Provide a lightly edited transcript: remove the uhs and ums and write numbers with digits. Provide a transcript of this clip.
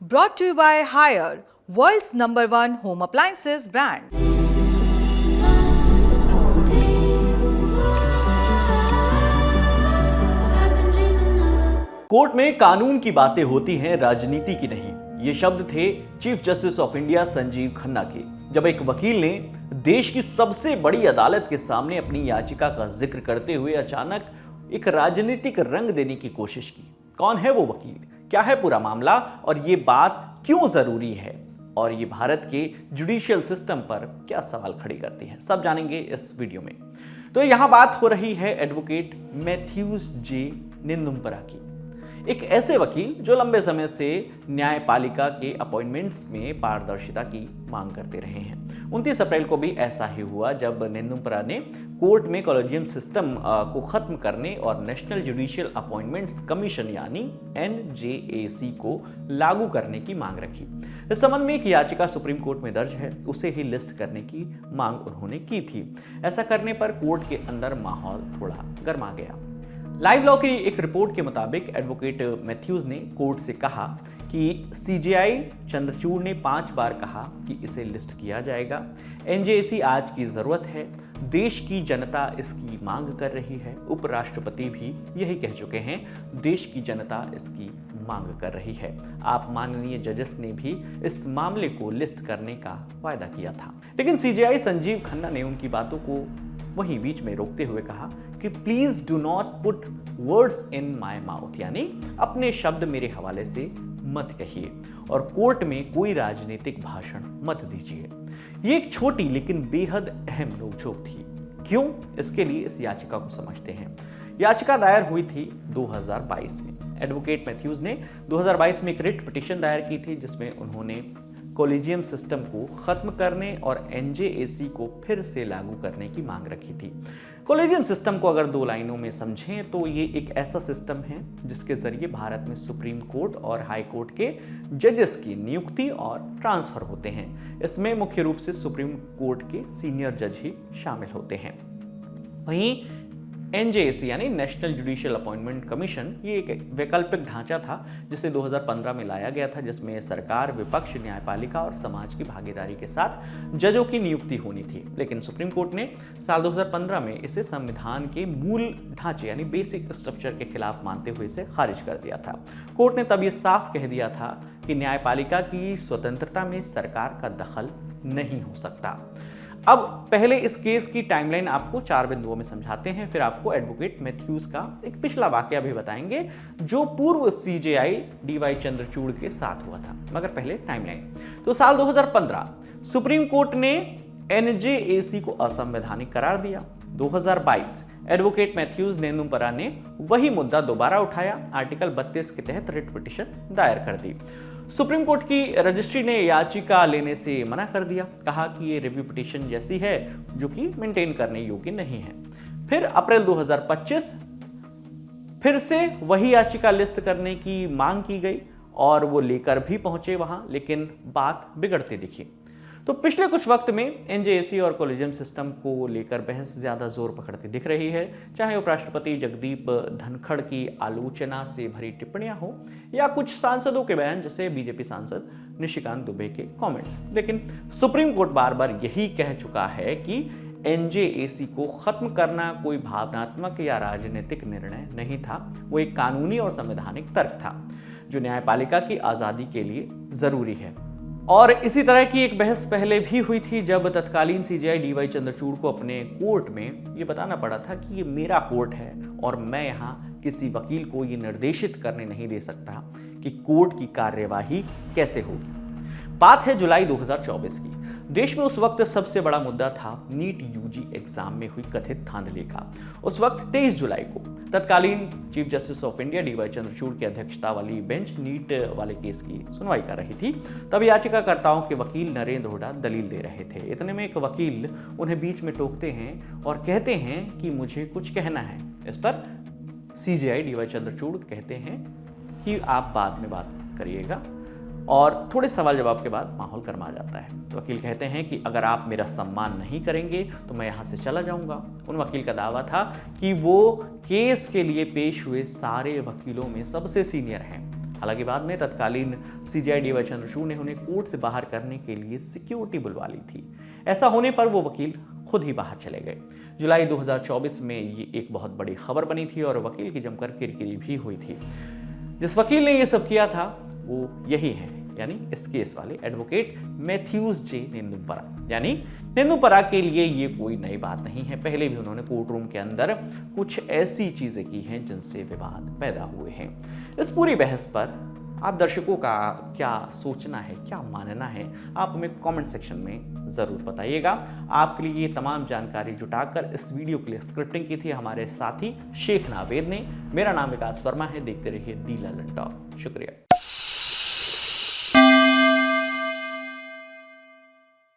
Brought to you by Haier, world's #1 home appliances brand. Court में कानून की बातें होती हैं, राजनीति की नहीं। ये शब्द थे chief justice of India Sanjeev Khanna के, जब एक वकील ने देश की सबसे बड़ी अदालत के सामने अपनी याचिका का जिक्र करते हुए अचानक एक राजनीतिक रंग देने की कोशिश की। कौन है वो वकील, क्या है पूरा मामला और ये बात क्यों जरूरी है, और ये भारत के जुडिशियल सिस्टम पर क्या सवाल खड़े करती है, सब जानेंगे इस वीडियो में। तो यहाँ बात हो रही है एडवोकेट मैथ्यूज जे निंदुमपरा की, एक ऐसे वकील जो लंबे समय से न्यायपालिका के अपॉइंटमेंट्स में पारदर्शिता की मांग करते रहे हैं। 29 अप्रैल को भी ऐसा ही हुआ जब निंदुमपरा ने कोर्ट में कॉलेजियम सिस्टम को खत्म करने और नेशनल जुडिशियल अपॉइंटमेंट्स कमीशन यानी NJAC को लागू करने की मांग रखी। इस संबंध में एक याचिका सुप्रीम कोर्ट में दर्ज है, उसे ही लिस्ट करने की मांग उन्होंने की थी। ऐसा करने पर कोर्ट के अंदर माहौल थोड़ा गर्मा गया। लाइव लॉ की एक रिपोर्ट के मुताबिक एडवोकेट मैथ्यूज ने कोर्ट से कहा कि CJI चंद्रचूड़ ने 5 बार कहा कि इसे लिस्ट किया जाएगा। NJAC आज की जरूरत है, देश की जनता इसकी मांग कर रही है। उपराष्ट्रपति भी यही कह चुके हैं, देश की जनता इसकी मांग कर रही है। आप माननीय जजेस ने भी इस मामले को लिस्ट करने का वायदा किया था, लेकिन CJI संजीव खन्ना ने उनकी बातों को वहीं बीच में रोकते हुए कहा कि please do not put words in my mouth, यानी अपने शब्द मेरे हवाले से मत कहिए और कोर्ट में कोई राजनीतिक भाषण मत दीजिए। ये एक छोटी लेकिन बेहद अहम नोकझोंक थी। क्यों? इसके लिए इस याचिका को समझते हैं। याचिका दायर हुई थी 2022 में। एडवोकेट मैथ्यूज ने 2022 में एक रिट पिटीशन दायर की थी, जिसमें उन्होंने कॉलेजियम सिस्टम को खत्म करने और NJAC को फिर से लागू करने की मांग रखी थी। कॉलेजियम सिस्टम को अगर 2 लाइनों में समझें तो ये एक ऐसा सिस्टम है जिसके जरिए भारत में सुप्रीम कोर्ट और हाई कोर्ट के जजेस की नियुक्ति और ट्रांसफर होते हैं। इसमें मुख्य रूप से सुप्रीम कोर्ट के सीनियर जज ही शामिल होते हैं। वहीं NJAC यानी नेशनल जुडिशियल अपॉइंटमेंट कमीशन, ये एक वैकल्पिक ढांचा था जिसे 2015 में लाया गया था, जिसमें सरकार, विपक्ष, न्यायपालिका और समाज की भागीदारी के साथ जजों की नियुक्ति होनी थी। लेकिन सुप्रीम कोर्ट ने साल 2015 में इसे संविधान के मूल ढांचे यानी बेसिक स्ट्रक्चर के खिलाफ मानते हुए इसे खारिज कर दिया था। कोर्ट ने तब ये साफ कह दिया था कि न्यायपालिका की स्वतंत्रता में सरकार का दखल नहीं हो सकता। अब पहले इस केस की टाइमलाइन आपको 4 बिंदुओं में समझाते हैं, फिर आपको एडवोकेट मैथ्यूज का एक पिछला वाकया भी बताएंगे जो पूर्व CJI DY चंद्रचूड़ के साथ हुआ था। मगर पहले टाइमलाइन। तो साल 2015 सुप्रीम कोर्ट ने NJAC को असंवैधानिक करार दिया। 2022 एडवोकेट मैथ्यूज निंदुमपरा ने वही मुद्दा दोबारा उठाया, आर्टिकल 32 के तहत रिट पिटीशन दायर कर दी। सुप्रीम कोर्ट की रजिस्ट्री ने याचिका लेने से मना कर दिया, कहा कि ये रिव्यू पिटीशन जैसी है जो कि मेंटेन करने योग्य नहीं है। फिर अप्रैल 2025 फिर से वही याचिका लिस्ट करने की मांग की गई और वो लेकर भी पहुंचे वहां, लेकिन बात बिगड़ती दिखी। तो पिछले कुछ वक्त में NJAC और कॉलेजियम सिस्टम को लेकर बहस ज्यादा जोर पकड़ती दिख रही है, चाहे उपराष्ट्रपति जगदीप धनखड़ की आलोचना से भरी टिप्पणियां हो या कुछ सांसदों के बयान, जैसे BJP सांसद निशिकांत दुबे के कमेंट्स। लेकिन सुप्रीम कोर्ट बार बार यही कह चुका है कि NJAC को खत्म करना कोई भावनात्मक या राजनीतिक निर्णय नहीं था, वो एक कानूनी और संवैधानिक तर्क था जो न्यायपालिका की आजादी के लिए जरूरी है। और इसी तरह की एक बहस पहले भी हुई थी जब तत्कालीन CJI DY चंद्रचूड़ को अपने कोर्ट में ये बताना पड़ा था कि ये मेरा कोर्ट है और मैं यहाँ किसी वकील को ये निर्देशित करने नहीं दे सकता कि कोर्ट की कार्यवाही कैसे होगी। बात है जुलाई 2024 की। देश में उस वक्त सबसे बड़ा मुद्दा था नीट UG एग्जाम में हुई कथित धांधली का। उस वक्त 23 जुलाई को तत्कालीन chief justice of India DY Chandrachud की अध्यक्षता वाली बेंच नीट वाले केस की सुनवाई कर रही थी। तब याचिकाकर्ताओं के वकील नरेंद्र हुड्डा दलील दे रहे थे। इतने में एक वकील उन्हें बीच में टोकते हैं और कहते हैं कि मुझे कुछ कहना है। इस पर CJI DY चंद्रचूड़ कहते हैं कि आप बाद में बात करिएगा, और थोड़े सवाल जवाब के बाद माहौल गर्मा जाता है। तो वकील कहते हैं कि अगर आप मेरा सम्मान नहीं करेंगे तो मैं यहाँ से चला जाऊँगा। उन वकील का दावा था कि वो केस के लिए पेश हुए सारे वकीलों में सबसे सीनियर हैं हालांकि बाद में तत्कालीन सीजेआई डी वाई चंद्रचूड़ ने उन्हें कोर्ट से बाहर करने के लिए सिक्योरिटी बुलवा ली थी। ऐसा होने पर वो वकील खुद ही बाहर चले गए। जुलाई 2024 में ये एक बहुत बड़ी खबर बनी थी और वकील की जमकर किरकिरी भी हुई थी। जिस वकील ने ये सब किया था वो यही है, यानी इस केस वाले एडवोकेट मैथ्यूज जे नेदुम्परा। यानी नेदुम्परा के लिए ये कोई नई बात नहीं है, पहले भी उन्होंने कोर्ट रूम के अंदर कुछ ऐसी चीजें की हैं जिनसे विवाद पैदा हुए हैं। इस पूरी बहस पर आप दर्शकों का क्या सोचना है, क्या मानना है, आप हमें कमेंट सेक्शन में ज़रूर बताइएगा। आपके लिए ये तमाम जानकारी जुटाकर इस वीडियो के लिए स्क्रिप्टिंग की थी हमारे साथी शेख नावेद ने। मेरा नाम विकास वर्मा है, देखते रहिए दी ललन टॉक। शुक्रिया।